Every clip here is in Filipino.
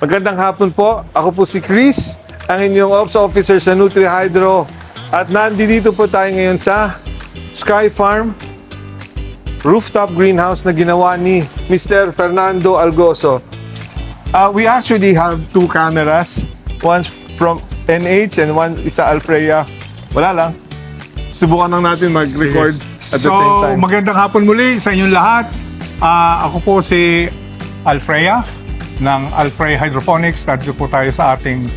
Magandang hapon po. Ako po si Chris, ang inyong Ops Officer sa NutriHydro. At nandito po tayo ngayon sa Sky Farm rooftop greenhouse na ginawa ni Mr. Fernando Algoso. We actually have two cameras. One's from NH and one is sa Alfreya. Wala lang. Subukan lang natin mag-record at the same time. So, magandang hapon muli sa inyong lahat. Ako po si Alfreya ng Alfreya Hydroponics. Nandito po tayo sa ating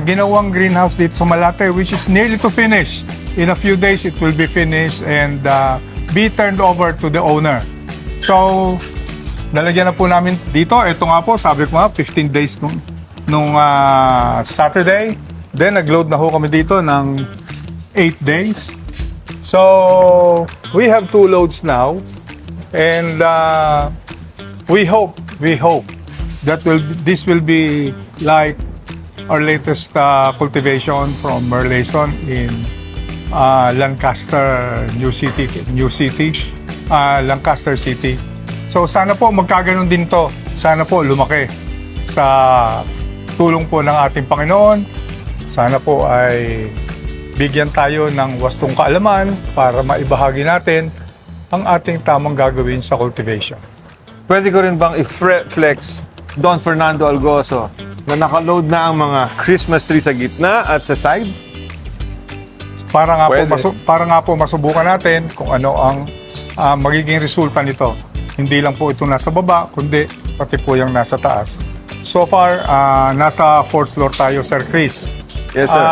ginawang greenhouse dito sa Malate, which is nearly to finish. In a few days, it will be finished and be turned over to the owner. So, nalagyan na po namin dito. Ito nga po, sabi ko nga, 15 days nung Saturday. Then, nag-load na ho kami dito ng 8 days. So, we have 2 loads now. And we hope that this will be like our latest cultivation from Merlayson in Lancaster, Lancaster City. So sana po magkaganon din to. Sana po lumaki sa tulong po ng ating Panginoon. Sana po ay bigyan tayo ng wastong kaalaman para maibahagi natin ang ating tamang gagawin sa cultivation. Pwede ko rin bang i-flex Don Fernando Algoso na nakaload na ang mga Christmas tree sa gitna at sa side? Para nga po masubukan natin kung ano ang magiging resulta nito. Hindi lang po ito nasa baba, kundi pati po yung nasa taas. So far, nasa 4th floor tayo, Sir Chris. Yes, sir.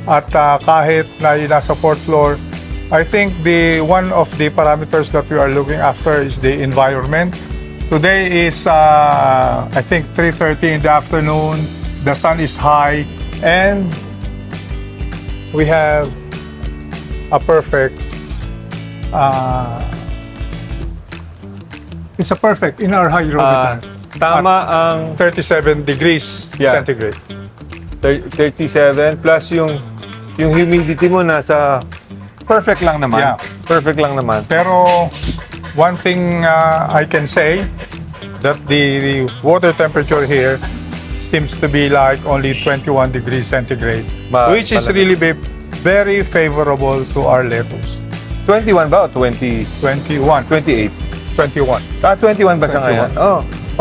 At kahit na nasa 4th floor, I think one of the parameters that we are looking after is the environment. Today is, I think, 3:30 in the afternoon. The sun is high, and we have a perfect. It's a perfect in our hygrometer. Tama ang 37 degrees centigrade. 37 plus yung humidity mo nasa perfect lang naman. Yeah. Perfect lang naman. Pero one thing I can say that the water temperature here seems to be like only 21 degrees centigrade, which is really very favorable to our lettuce. 21 ba o 20? 21. 28? 21. 21 ba siya ngayon? Oh,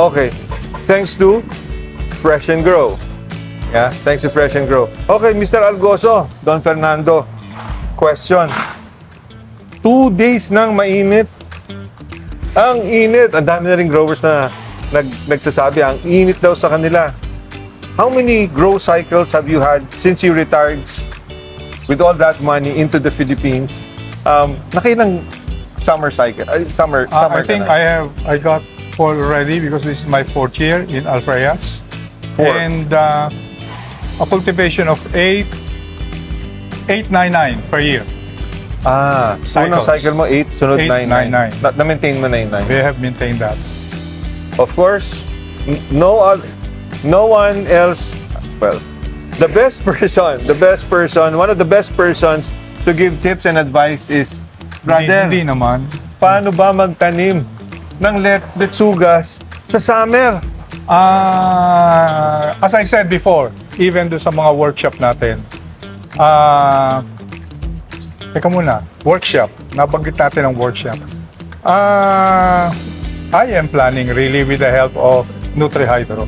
okay. Thanks to Fresh and Grow. Yeah, thanks to Fresh and Grow. Okay, Mr. Algoso, Don Fernando, question. 2 days nang mainit. Ang init. Ang dami na rin growers na nagsasabi, ang init daw sa kanila. How many grow cycles have you had since you retired with all that money into the Philippines? Nakailang summer cycle? Summer I think I got 4 already because this is my 4th year in Alfreyas. 4. And a cultivation of 899 per year. Unang cycle mo 8, sunod 9. Na-maintain mo na yung 9. We have maintained that. Of course, no one else, well, the best person, one of the best persons to give tips and advice is, brother, Hindi naman. paano ba magtanim ng letsugas sa summer? As I said before, even do sa mga workshop natin, teka muna, workshop. Nabanggit natin ang workshop. I am planning really with the help of NutriHydro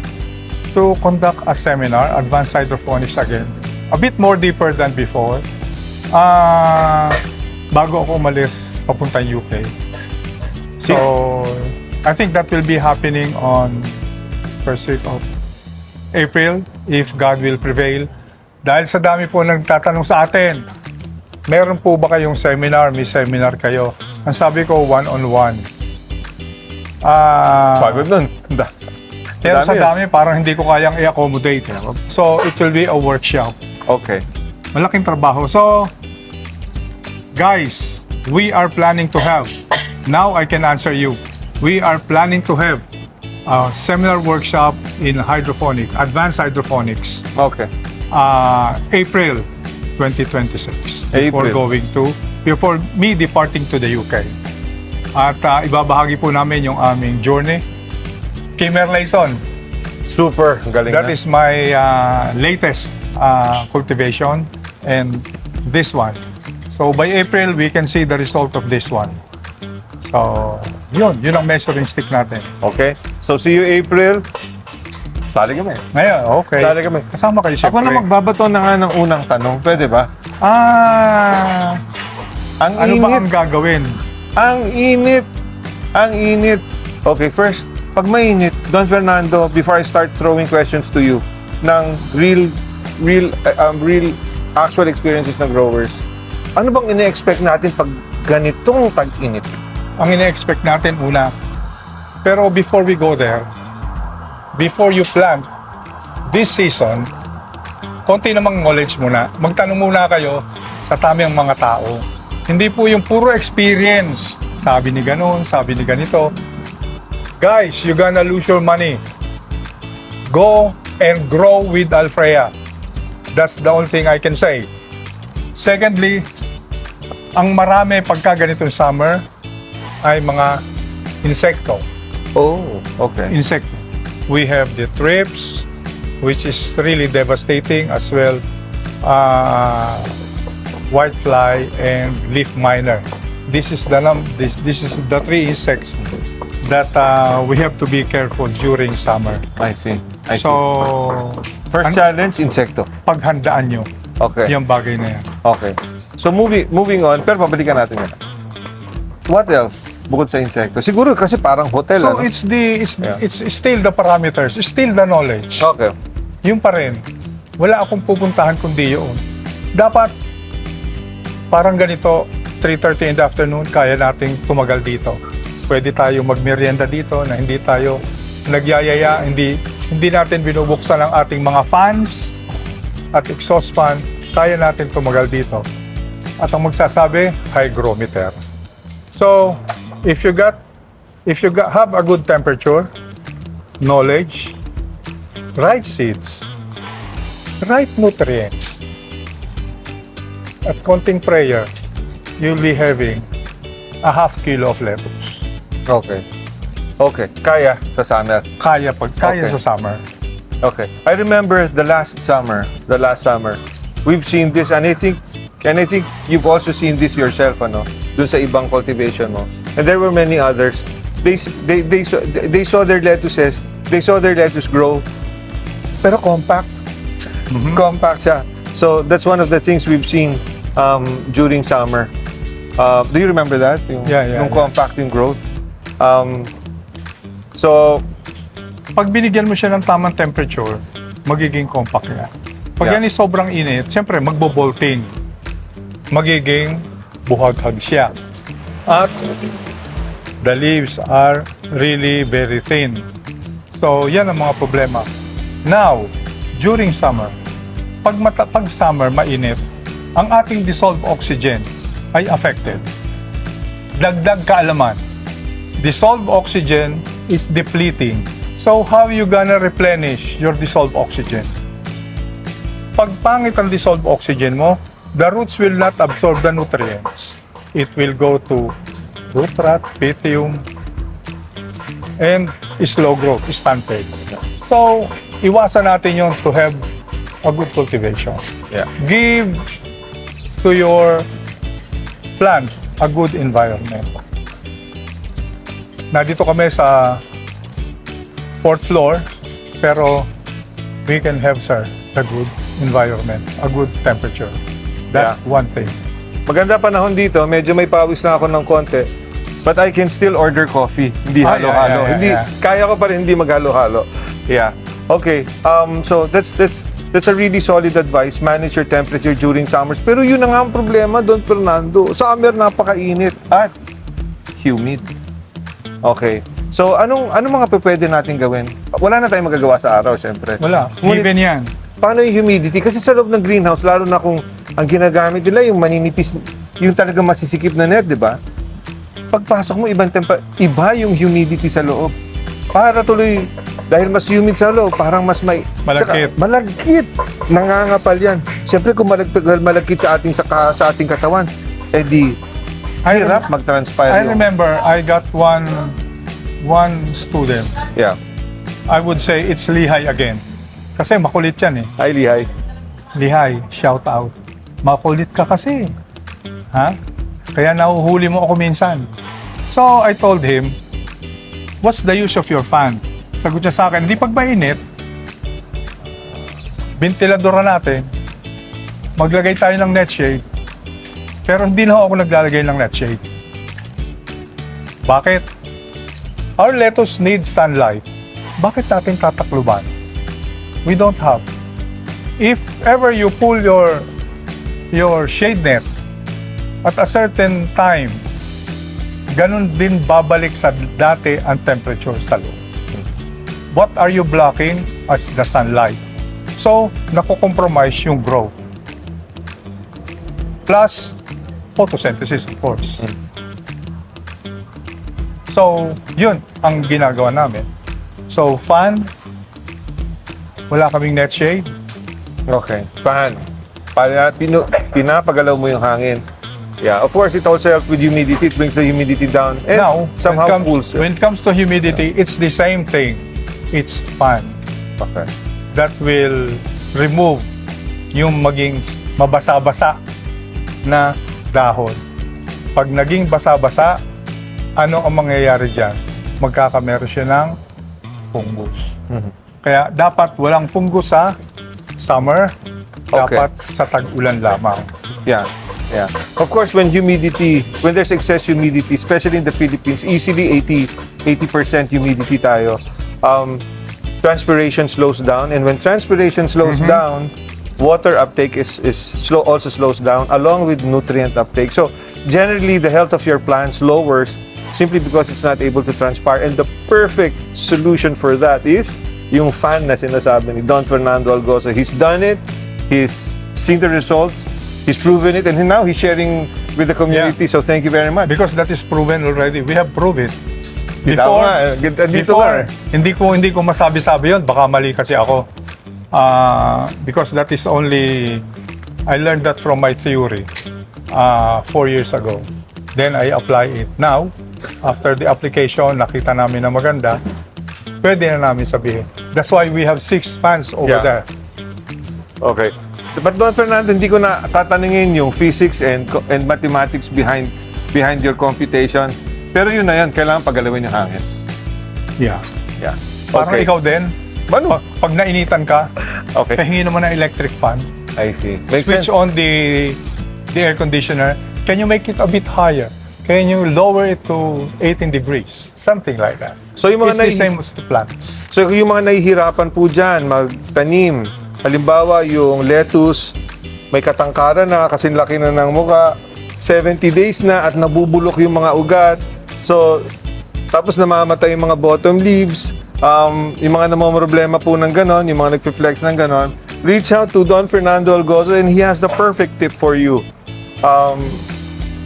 to conduct a seminar, Advanced Hydroponics again, a bit more deeper than before, bago ako umalis papuntang UK. So, I think that will be happening on first week of April, if God will prevail. Dahil sa dami po nagtatanong sa atin, meron po ba kayong seminar? May seminar kayo? Ang sabi ko, one-on-one. Pagod nun. Pero sa dami, parang hindi ko kayang i-accommodate. So, it will be a workshop. Okay. Malaking trabaho. So, guys, we are planning to have, now I can answer you, we are planning to have a seminar workshop in advanced hydroponics. Okay. April 2026. Before me departing to the UK. At ibabahagi po namin yung aming journey kay Merlayson. Super, galing That na. is my latest cultivation, and this one. So by April, we can see the result of this one. So, yun ang measuring stick natin. Okay? So, see you April. Sali kami. Ngayon, okay. Sali kami. Kasama kayo, Ako na magbabato na nga ng unang tanong. Pwede ba? Ang Ano init. ba ang gagawin? Ang init. Ang init. Okay, first, pag mainit, Don Fernando, before I start throwing questions to you, ng real actual experiences ng growers, ano bang ine-expect natin pag ganitong tag-init? Ang ine-expect natin una. Pero before we go there, before you plant this season, konti namang knowledge muna. Magtanong muna kayo sa tamang mga tao. Hindi po yung puro experience. Sabi ni ganon, sabi ni ganito. Guys, you're gonna lose your money. Go and grow with Alfrea. That's the only thing I can say. Secondly, ang marami pagka ganitong summer ay mga insekto. Oh, okay. Insect. We have the thrips, which is really devastating, as well whitefly and leaf miner. This is the three insects that we have to be careful during summer. I see. So, First challenge, insekto. paghandaan nyo Okay. yung bagay na yan. Okay. So moving on, pero pabalikan natin yan. What else bukod sa insekto? Siguro kasi parang hotel, So ano? it's still the parameters, it's still the knowledge. Okay. Yung pa rin, wala akong pupuntahan kundi yun. Dapat, parang ganito, 3:30 in the afternoon, kaya nating tumagal dito. Pwede tayo magmerienda dito na hindi tayo nagyayaya, hindi natin binubuksan ang ating mga fans at exhaust fan, kaya natin tumagal dito. At ang magsasabi, hygrometer. So, if you have a good temperature, knowledge, right seeds, right nutrients, at konting prayer, you'll be having a half kilo of lettuce. Okay. Okay. Kaya sa summer. Kaya Okay. sa summer. Okay. I remember the last summer, we've seen this, and I think you've also seen this yourself, ano, dun sa ibang cultivation mo. And there were many others. They saw their lettuces, grow, pero compact. Compact siya. So that's one of the things we've seen during summer. Do you remember that? Yung compact yung growth. So, Pag binigyan mo siya ng tamang temperature, magiging compact yan. Pag yan is sobrang init, siyempre magbo-bolting. Magiging buhaghag siya. At the leaves are really very thin. So, yan ang mga problema. Now, during summer, pag summer mainit, ang ating dissolved oxygen ay affected. Dagdag kaalaman. Dissolved oxygen is depleting. So, how you gonna replenish your dissolved oxygen? Pag pangit ang dissolved oxygen mo, the roots will not absorb the nutrients. It will go to root rot, pythium, and slow growth, stunted. So, iwasan natin yon to have a good cultivation. yeah. Give to your plant a good environment. Nandito kami sa 4th floor, pero we can have, sir, a good environment, a good temperature. That's one thing. Maganda panahon dito, medyo may pawis na ako ng konti. But I can still order coffee. Hindi halo-halo. Kaya ko pa rin hindi maghalo-halo. Yeah. Okay. So that's a really solid advice. Manage your temperature during summers. Pero yun na nga ang problema, Don Fernando. Summer napakainit at humid. Okay. So anong mga pwede natin gawin? Wala na tayong magagawa sa araw, syempre. Wala. Ngunit, Given yan. paano yung humidity? Kasi sa loob ng greenhouse, lalo na kung ang ginagamit nila yung maninipis, yung talaga masisikip na net, di ba? Pagpasok mo, iba yung humidity sa loob. Para tuloy, dahil mas humid sa loob, parang mas may... Malagkit. Malagkit. Nangangapal yan. Siyempre, kung malagkit sa ating katawan, edi hirap mag-transpire. I remember I got one student. Yeah. I would say it's Lihay again. Kasi makulit yan eh. Hi, Lihay. Lihay, shout out. Makulit ka kasi. Ha? Kaya nahuhuli mo ako minsan. So, I told him, what's the use of your fan? Sagot niya sa akin, di pag mainit, ventilador natin, maglagay tayo ng net shade. Pero hindi na ako naglalagay ng net shade. Bakit? Our lettuce needs sunlight. Bakit natin tatakluban? We don't have. If ever you pull your shade net at a certain time, ganun din babalik sa dati ang temperature sa loob. What are you blocking? As the sunlight. So, nakukompromise yung growth. Plus, photosynthesis, of course. So, yun ang ginagawa namin. So, fan, wala kaming net shade. Okay. Fan. Para pinapagalaw mo yung hangin. Yeah. Of course, it also helps with humidity. It brings the humidity down. And Now, somehow cools it. when it comes to humidity, it's the same thing. It's fan Okay. that will remove yung maging mabasa-basa na dahon. Pag naging basa-basa, ano ang mangyayari dyan? Magkakameron siya ng fungus. Kaya dapat walang fungus sa summer, Okay. dapat sa tag-ulan lamang. Yeah. Yeah. Of course, when there's excess humidity, especially in the Philippines, easily 80% humidity tayo, transpiration slows down. And when transpiration slows down, water uptake also slows down along with nutrient uptake. So generally, the health of your plants lowers simply because it's not able to transpire. And the perfect solution for that is yung fan na sinasabi ni Don Fernando Algoso. He's done it. He's seen the results. He's proven it, and now he's sharing with the community. So thank you very much. Because that is proven already. We have proved it. Before, hindi ko masabi-sabi yun. Baka mali kasi ako. Because that is only, I learned that from my theory 4 years ago. Then I apply it. Now, after the application, nakita namin na maganda, pwede na namin sabihin. That's why we have 6 fans over there. Okay. But Don Fernando, hindi ko na tatanungin yung physics and mathematics behind your computation. Pero yun na yan, kailangan pagalawin yung hangin. Yeah. Yeah. Parang ikaw din. Ano? Pag nainitan ka, Okay. pahingi naman ng electric fan. I see. Makes Switch sense. on the air conditioner. Can you make it a bit higher? Can you lower it to 18 degrees? Something like that. So yung mga It's the same as the plants. So yung mga nahihirapan po dyan, magtanim. Halimbawa, yung lettuce, may katangkaran na, kasi laki na ng mukha, 70 days na at nabubulok yung mga ugat. So, tapos namamatay yung mga bottom leaves, yung mga namomroblema po ng ganon, yung mga nagfi-flex ng ganon, reach out to Don Fernando Algoso and he has the perfect tip for you.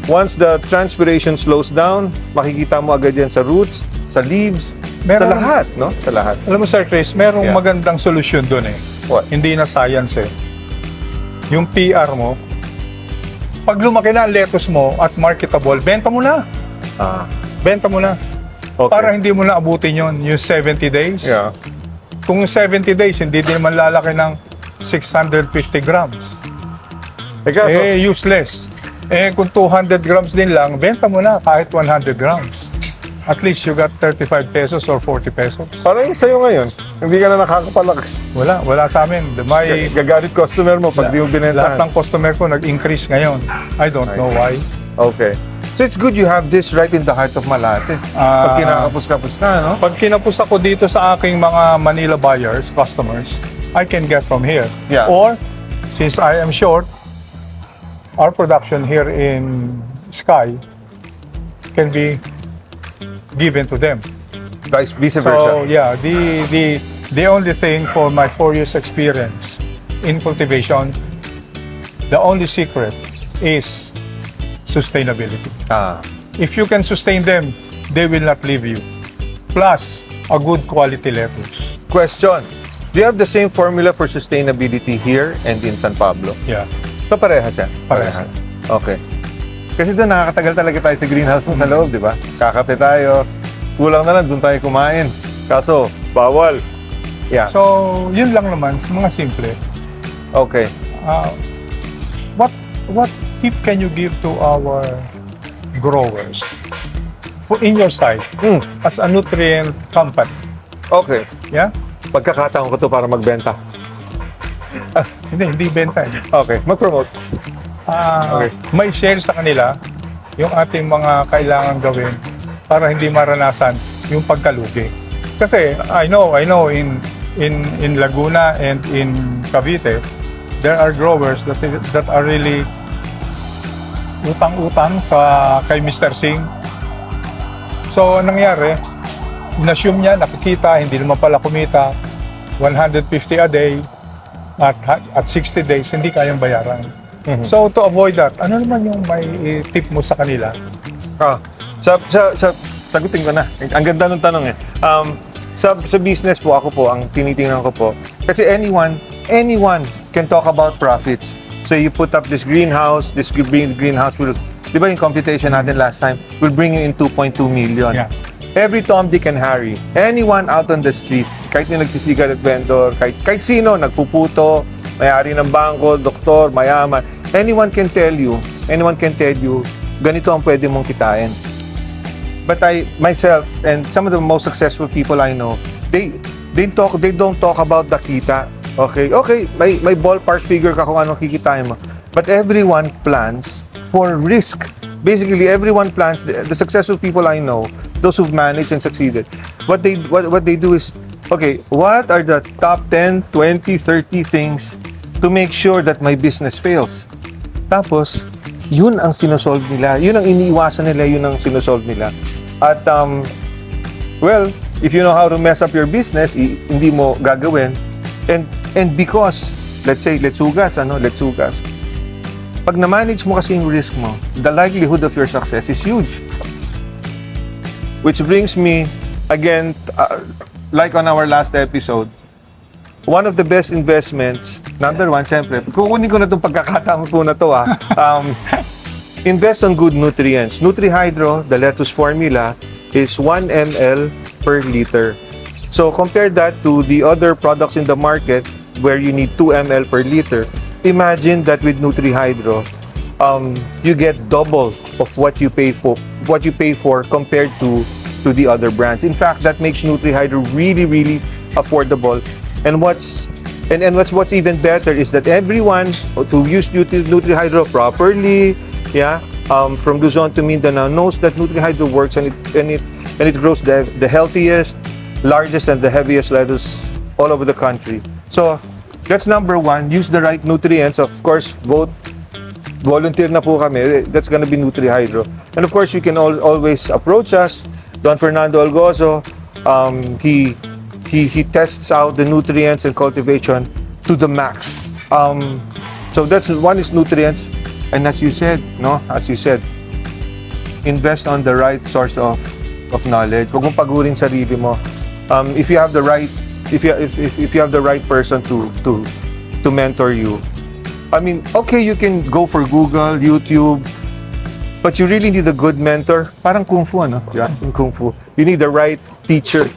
Once the transpiration slows down, makikita mo agad yan sa roots, sa leaves, sa lahat, no? Sa lahat. Alam mo, Sir Chris, merong magandang solusyon doon eh. What? Hindi na science eh. Yung PR mo, pag lumaki na ang lettuce mo at marketable, benta mo na. Benta mo na. Okay. Para hindi mo na abutin yun, yung 70 days. Yeah. Kung 70 days, hindi din naman lalaki ng 650 grams. Useless. Kung 200 grams din lang, benta mo na kahit 100 grams. At least you got 35 pesos or 40 pesos. Parang sa'yo ngayon, hindi ka na nakakapalak. Wala sa amin. Gagalit customer mo pag di mo binentahan. Lahat ng customer ko nag-increase ngayon. I don't know why. Okay. So it's good you have this right in the heart of Malate. Pag kinakapos-kapos na, no? Pag kinapos ako dito sa aking mga Manila buyers, customers, I can get from here. Yeah. Or, since I am short, our production here in Sky can be given to them. Vice versa. So yeah, the only thing for my 4 years experience in cultivation, the only secret is sustainability. If you can sustain them, they will not leave you. Plus, a good quality lettuce. Question. Do you have the same formula for sustainability here and in San Pablo? Yeah. So parehas yan? Parehas. Okay. Kasi doon nakakatagal talaga tayo sa greenhouse mo sa loob, di ba? Kakape tayo. Kulang na lang, doon tayo kumain. Kaso, Bawal. Yeah. So, yun lang naman, mga simple. Okay. What tip can you give to our growers in your side as a nutrient company? Okay. Yeah? Pagkakataon ko to para magbenta. Hindi benta eh. Okay. Mag-promote. Okay. May share sa kanila yung ating mga kailangan gawin para hindi maranasan yung pagkalugi. Kasi I know in Laguna and in Cavite, there are growers that are really utang-utang kay Mr. Singh. So, anong nangyari? In-assume niya, nakikita, hindi naman pala kumita, 150 a day, at 60 days, hindi kayang bayaran. So, to avoid that, ano naman yung may tip mo sa kanila? Sagutin ko na. Ang ganda ng tanong eh. Sa business po, ako po, ang tinitingnan ko po, kasi anyone can talk about profits. So you put up this greenhouse will, di ba yung computation natin last time, will bring you in 2.2 million. Yeah. Every Tom, Dick, and Harry, anyone out on the street, kahit yung nagsisigaret vendor, kahit sino, nagpuputo, may-ari ng bangko, doktor, mayaman, anyone can tell you, ganito ang pwede mong kitain. But myself, and some of the most successful people I know, they don't talk about the kita. Okay, may ballpark figure ka kung anong kikitain mo. But everyone plans for risk. Basically, everyone plans. The successful people I know, those who've managed and succeeded, what they do is, okay, what are the top 10, 20, 30 things to make sure that my business fails? Tapos, yun ang sinosolve nila. Yun ang iniiwasan nila, yun ang sinosolve nila. At, well, if you know how to mess up your business, hindi mo gagawin. And because, let's hugas. Pag na-manage mo kasi yung risk mo, the likelihood of your success is huge. Which brings me, again, like on our last episode, one of the best investments, number one, syempre, kukunin ko na itong pagkakataon po na to, invest on good nutrients. NutriHydro, the lettuce formula, is 1 ml per liter. So compare that to the other products in the market where you need 2 ml per liter. Imagine that with NutriHydro, you get double of what you pay for compared to the other brands. In fact, that makes NutriHydro really, really affordable. And what's even better is that everyone who used NutriHydro properly, from Luzon to Mindanao, knows that NutriHydro works and it grows the healthiest, largest, and the heaviest lettuce all over the country. So that's number one. Use the right nutrients. Of course, volunteer na po kami. That's gonna be NutriHydro. And of course, you can always approach us. Don Fernando Algozo, he tests out the nutrients and cultivation to the max. So that's one is nutrients, and as you said, invest on the right source of knowledge. Huwag mong pagurin sarili mo. If you have the right person to mentor you, I mean, okay, you can go for Google, YouTube, but you really need a good mentor. Parang kung fu, Yeah, kung fu. You need the right teacher.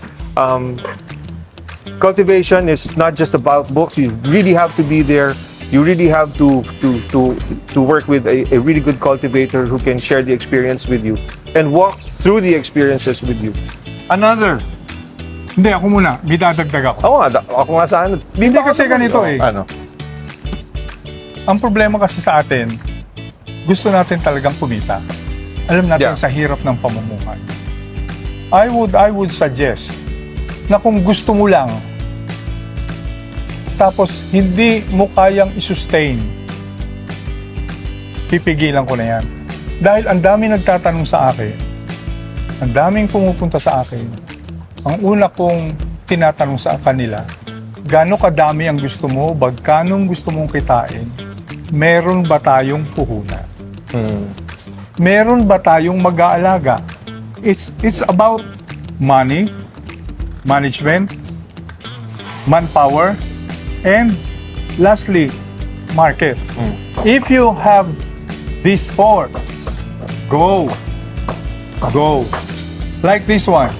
Cultivation is not just about books. You really have to be there. You really have to work with a really good cultivator who can share the experience with you and walk through the experiences with you. Another. Hindi, ako muna. Bidadagdag ako. Ako nga sana. Hindi kasi ganito eh. Ano? Ang problema kasi sa atin, gusto natin talagang kumita. Alam natin sa hirap ng pamumuhay. I would suggest na kung gusto mo lang, tapos hindi mo kayang i-sustain, pipigilan ko na yan. Dahil ang daming nagtatanong sa akin, ang daming pumupunta sa akin, ang una kong tinatanong sa kanila, gaano kadami ang gusto mo, bagkanong gusto mong kitain, meron ba tayong puhunan? Meron ba tayong mag-aalaga? It's about money, management, manpower, and lastly, market. If you have these four, go. Like this one.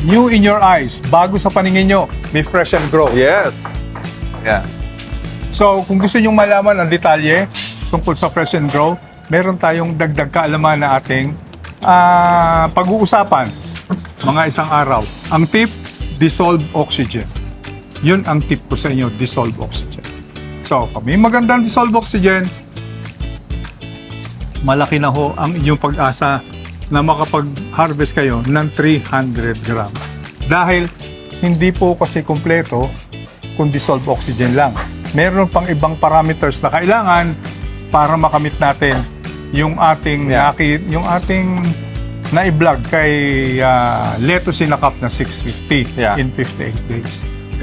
new in your eyes, bago sa paningin nyo, may Fresh and Grow. Yes. Yeah. So, kung gusto nyo malaman ang detalye tungkol sa Fresh and Grow, meron tayong dagdag kaalaman na ating pag-uusapan mga isang araw. Ang tip, dissolve oxygen. Yun ang tip ko sa inyo, dissolve oxygen. So, kung may magandang dissolve oxygen, malaki na ho ang inyong pag-asa na makapag-harvest kayo ng 300 gram. Dahil hindi po kasi kumpleto kung dissolve oxygen lang. Meron pang ibang parameters na kailangan para makamit natin yung ating na-vlog kay Leto Sinakap na 650 in 58 days.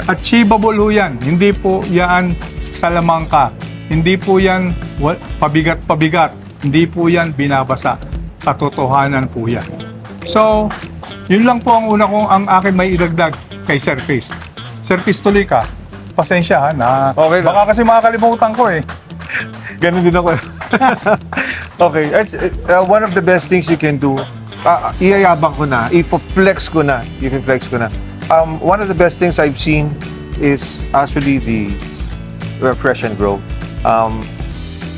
Achievable ho yan. Hindi po yan salamangka. Hindi po yan pabigat-pabigat. Hindi po yan binabasa. Katotohanan po yan. So, yun lang po ang akin may idagdag kay Sir Chris. Sir Chris, tuloy ka. Pasensya ha, na Okay lang. baka kasi makakalimutan ko eh. Ganun din ako. Okay. One of the best things you can do, iyayabang ko na, i-flex ko na. One of the best things I've seen is actually the Fresh and Grow.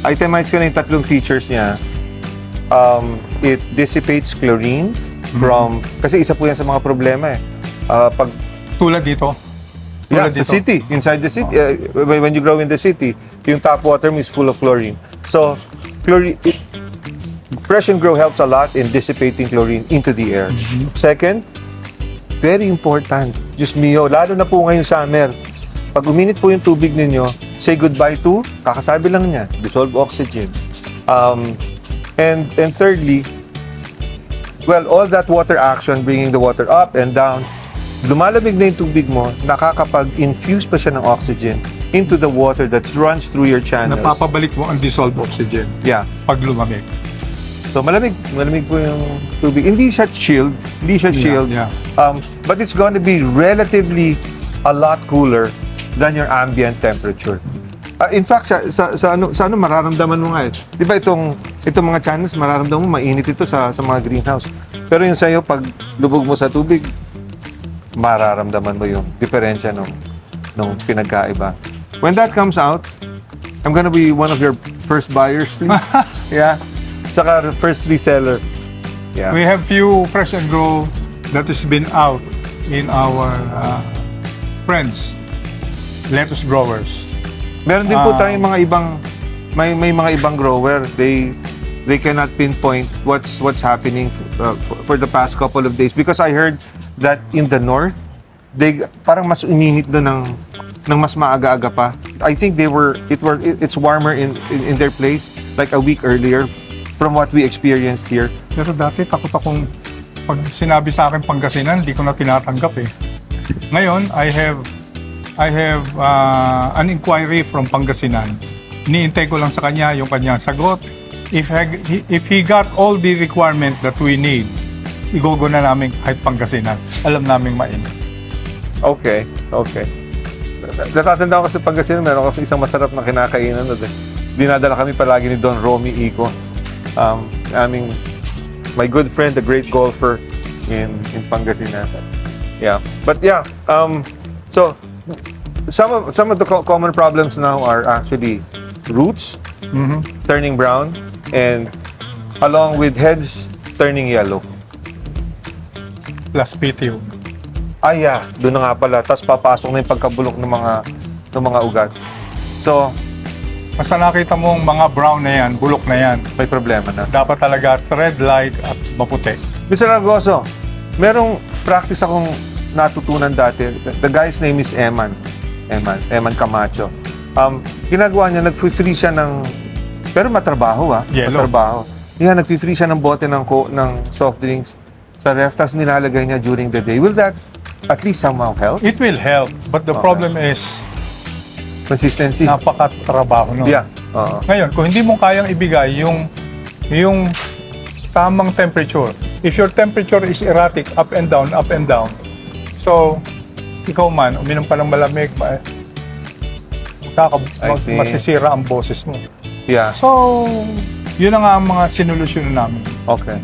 Itemize ko na yung tatlong features niya. It dissipates chlorine from, kasi isa po yan sa mga problema eh. Pag Tulad dito. Yeah, sa city, inside the city. When you grow in the city, yung tap water is full of chlorine. So, Fresh and Grow helps a lot in dissipating chlorine into the air. Second, very important, Diyos mio, lalo na po ngayong summer, pag uminit po yung tubig ninyo, say goodbye to, kakasabi lang niya, dissolve oxygen. And thirdly, well, all that water action, bringing the water up and down, lumalamig na yung tubig mo, nakakapag-infuse pa siya ng oxygen into the water that runs through your channels. Napapabalik mo ang dissolved oxygen Yeah. pag lumamig. So malamig po yung tubig. Hindi siya chilled. Yeah. But it's going to be relatively a lot cooler than your ambient temperature. In fact, sa ano mararamdaman mo nga eh. Di ba itong mga channels, mararamdaman mo, mainit ito sa mga greenhouse. Pero yung sa'yo, pag lubog mo sa tubig, mararamdaman mo yung diferensya nung pinagkaiba. When that comes out, I'm gonna be one of your first buyers, please. Yeah. Tsaka first reseller. Yeah. We have few Fresh and Grow that has been out in our friends, lettuce growers. Meron din po tayong mga ibang may mga ibang grower. They cannot pinpoint what's happening for the past couple of days because I heard that in the north parang mas uminit doon ng mas maaga-aga pa. I think it's warmer in their place like a week earlier from what we experienced here. Pero dati takot akong pag sinabi sa akin Pangasinan, hindi ko na tinatanggap eh. Ngayon, I have an inquiry from Pangasinan. Iniintay ko lang sa kanya yung kanyang sagot. If he got all the requirement that we need, igogo na namin kahit Pangasinan. Alam namin mainit. Okay. Natatanda ko kasi Pangasinan, meron kasi isang masarap na kinakainan doon. Dinadala kami palagi ni Don Romy Ico. My good friend, the great golfer in Pangasinan. Yeah. But yeah, so some of the common problems now are actually roots turning brown and along with heads turning yellow. Plus PTO. Yeah, doon na nga pala. Tapos papasok na yung pagkabulok ng mga ugat. So, basta nakita mong mga brown na yan, bulok na yan, may problema na. dapat talaga thread light at maputi. Mr. Argoso, merong practice akong natutunan dati. The guy's name is Eman Camacho. Ginagawa niya, nag-free siya ng, pero matrabaho Yellow. Matrabaho. Yeah, nag-free siya ng bote ng soft drinks sa ref, tapos nilalagay niya during the day. Will that at least somehow help? It will help, but the problem is Consistency. napakatrabaho nun. Yeah. Oo. Ngayon, kung hindi mo kayang ibigay yung tamang temperature, if your temperature is erratic, up and down, so, ikaw man, uminom ka ng malamig, I see. masisira ang boses mo. Yeah. So, yun na nga ang mga sinolusyon namin. Okay.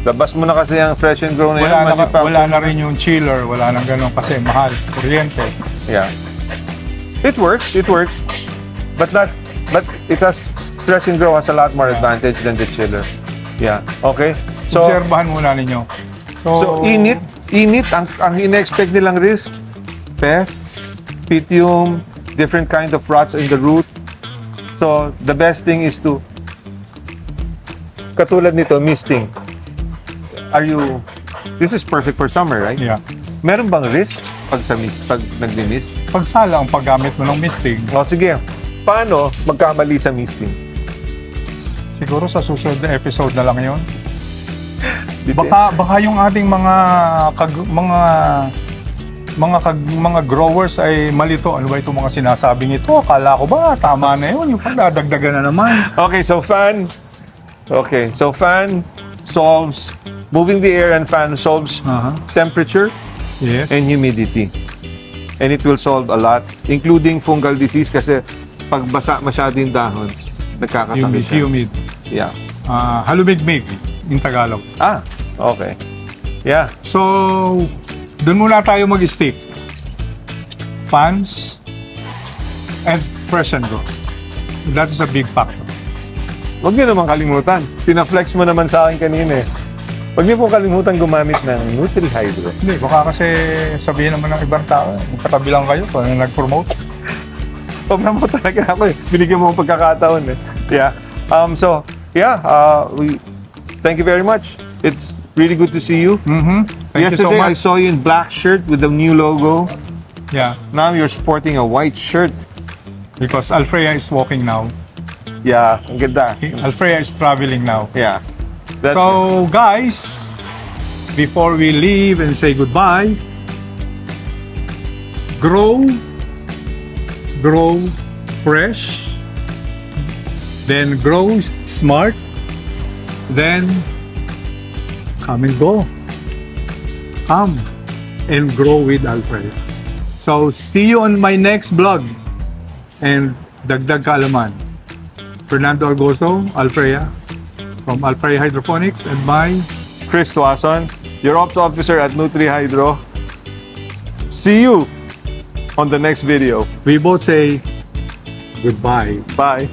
Labas mo na kasi ang fresh and grow na yan. Wala na rin yung chiller, wala nang ganun kasi mahal, kuryente. Yeah. It works. But it has, fresh and grow has a lot more advantage than the chiller. Yeah. Okay. So, Obserbahan muna ninyo. so init, ang ina-expect nilang risk, pests, pythium, different kind of rots in the root. So, the best thing is to, katulad nito, misting. This is perfect for summer, right? Yeah. Meron bang risk pag nag-mist? Pagsala ang paggamit mo ng misting, O, sige. Paano magkamali sa misting? siguro sa susunod na episode na lang yun. Dito Baka yung ating mga growers ay malito. Ano ba itong mga sinasabing ito? Akala ko ba tama na yun? Yung pagdadagdagan na naman. Okay, so fan solves, moving the air and fan solves temperature Yes. and humidity. And it will solve a lot, including fungal disease kasi pag basa masyado yung dahon, nagkakasakit siya. Humid. Yeah. Halumigmig in Tagalog. Ah, okay. Yeah. So, doon muna tayo mag-stick. Fans and fresh and grow. That is a big factor. Huwag niyo naman kalimutan. Pina-flex mo naman sa akin kanina eh. Huwag niyo po kalimutan gumamit ng Nutri-Hydro. Hindi, baka kasi sabihin naman ng ibang tao, magkatabi lang kayo kung ano nag-promote. Papromote talaga ako eh. Binigyan mo ang pagkakataon eh. Yeah. We thank you very much. It's really good to see you. Thank Yesterday you so I much. saw you in black shirt with the new logo. Yeah, Now you're sporting a white shirt. because Alfreya is walking now. Yeah, ang ganda. Alfreya is traveling now. Yeah. That's good. So, guys, before we leave and say goodbye, grow fresh, then grow smart, then come and go. Come and grow with Alfreya. So, see you on my next vlog. And dagdag kaalaman. Fernando Argoso, Alfreya, from Alfreya Hydroponics, and my Chris Tuason, your ops officer at Nutri-Hydro. See you on the next video. we both say goodbye. Bye.